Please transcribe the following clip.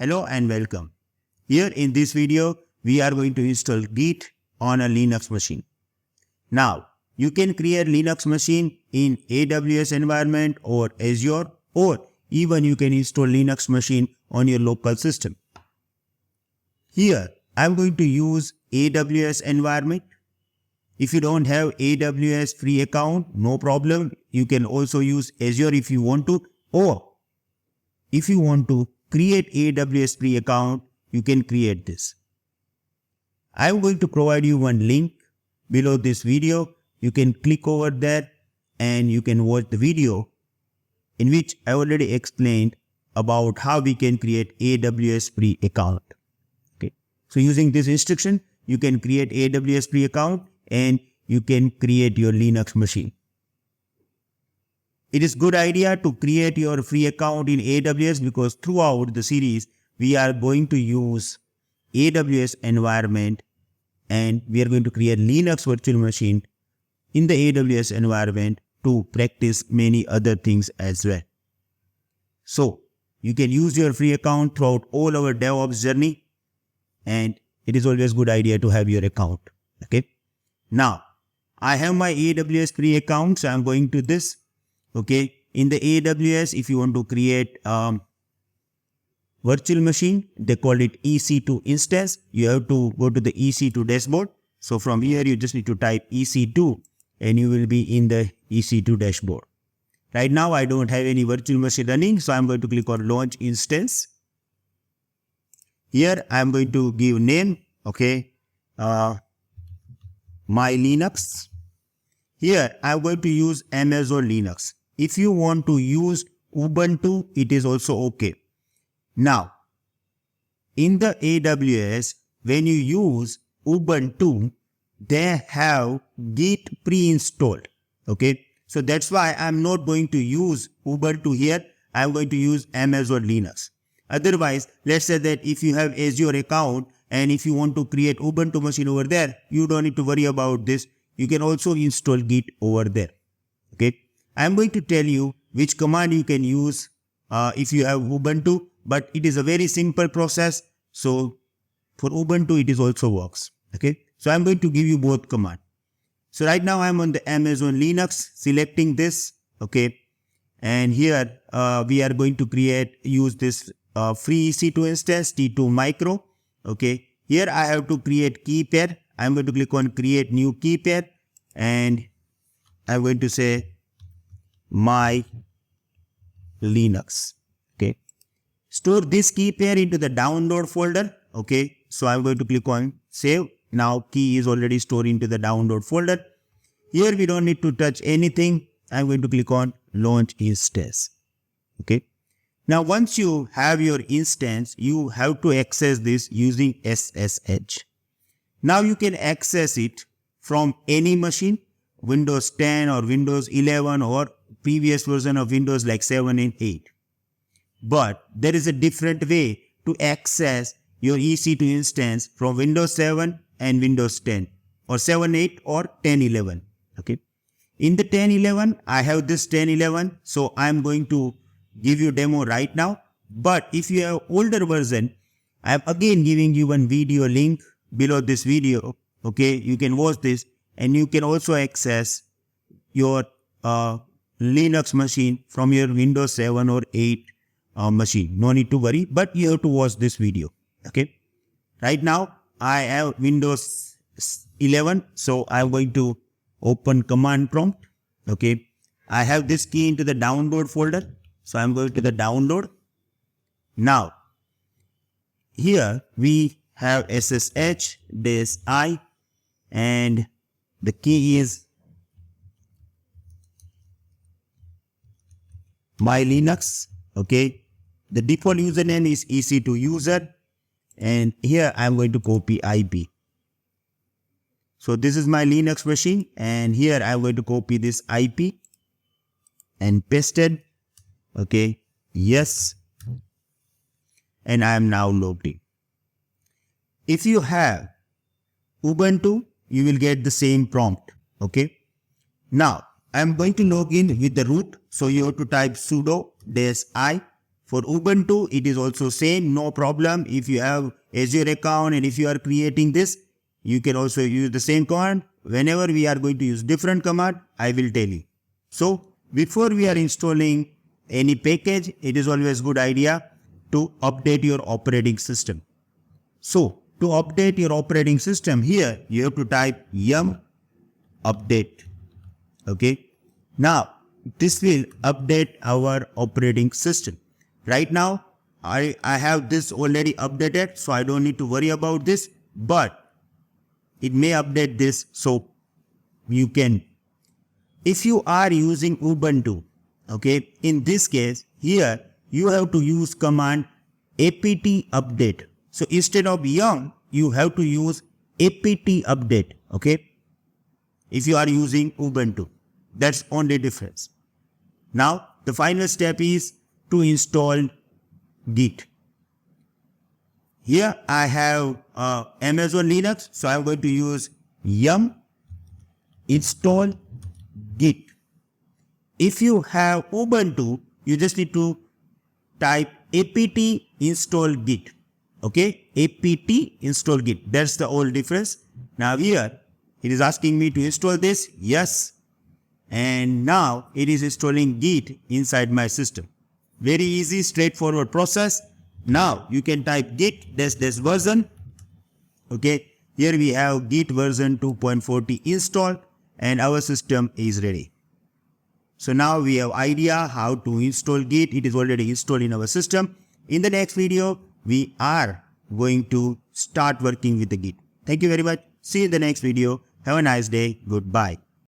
Hello and welcome. Here in this video, we are going to install Git on a Linux machine. Now, you can create Linux machine in AWS environment or Azure, or even you can install Linux machine on your local system. Here, I am going to use AWS environment. If you don't have AWS free account, no problem. You can also use Azure if you want to, or if you want to create AWS free account, you can create this. I am going to provide you one link below this video. You can click over there and you can watch the video in which I already explained about how we can create AWS free account. Okay. So using this instruction, you can create AWS free account and you can create your Linux machine. It is good idea to create your free account in AWS because throughout the series, we are going to use AWS environment and we are going to create Linux virtual machine in the AWS environment to practice many other things as well. So, you can use your free account throughout all our DevOps journey, and it is always good idea to have your account. Okay. Now, I have my AWS free account, so I am going to this. Okay, in the AWS, if you want to create virtual machine, they call it EC2 instance. You have to go to the EC2 dashboard. So from here, you just need to type EC2 and you will be in the EC2 dashboard. Right now, I don't have any virtual machine running, so I'm going to click on launch instance. Here, I'm going to give name, okay, my Linux. Here, I'm going to use Amazon Linux. If you want to use Ubuntu, it is also okay. Now, in the AWS, when you use Ubuntu, they have Git pre-installed. Okay. So that's why I'm not going to use Ubuntu here. I'm going to use Amazon Linux. Otherwise, let's say that if you have Azure account and if you want to create Ubuntu machine over there, you don't need to worry about this. You can also install Git over there. Okay. I'm going to tell you which command you can use if you have Ubuntu, but it is a very simple process. So for Ubuntu, it is also works. Okay. So I'm going to give you both command. So right now I'm on the Amazon Linux, selecting this. Okay. And here we are going to use this free EC2 instance, T2 micro. Okay. Here I have to create key pair. I'm going to click on create new key pair and I'm going to say my Linux. Okay. Store this key pair into the download folder. Okay. So I'm going to click on save. Now key is already stored into the download folder. Here we don't need to touch anything. I'm going to click on launch instance. Okay. Now once you have your instance, you have to access this using SSH. Now you can access it from any machine, Windows 10 or Windows 11 or previous version of Windows like 7 and 8. But there is a different way to access your EC2 instance from Windows 7 and Windows 10 or 7.8 or 10.11. Okay. In the 10.11, I have this 10.11. So I'm going to give you a demo right now. But if you have older version, I am again giving you one video link below this video. Okay. You can watch this and you can also access your Linux machine from your Windows 7 or 8 machine. No need to worry, but you have to watch this video. Okay. Right now, I have Windows 11. So I'm going to open command prompt. Okay. I have this key into the download folder. So I'm going to the download. Now, here we have SSH-I and the key is my Linux. Okay. The default username is EC2 user. And here I'm going to copy IP. So this is my Linux machine. And here I'm going to copy this IP and paste it. Okay. Yes. And I am now logged in. If you have Ubuntu, you will get the same prompt. Okay. Now, I am going to log in with the root. So you have to type sudo -i For Ubuntu, it is also same, no problem. If you have Azure account and if you are creating this, you can also use the same command. Whenever we are going to use different command, I will tell you. So before we are installing any package, it is always good idea to update your operating system. So to update your operating system, here you have to type yum update. Okay. Now this will update our operating system. Right now I have this already updated, so I don't need to worry about this, but it may update this, so you can. If you are using Ubuntu, okay, in this case here you have to use command apt update. So instead of yum, you have to use apt update, okay, if you are using Ubuntu. That's only difference. Now the final step is to install Git. Here I have Amazon Linux, so I'm going to use yum install Git. If you have Ubuntu, you just need to type apt install Git. Okay, apt install Git. That's the whole difference. Now here it is asking me to install this. Yes. And now it is installing Git inside my system. Very easy, straightforward process. Now you can type git -- version. Okay, here we have git version 2.40 installed and our system is ready. So now we have idea how to install Git. It is already installed in our system. In the next video, we are going to start working with the Git. Thank you very much. See you in the next video. Have a nice day. Goodbye.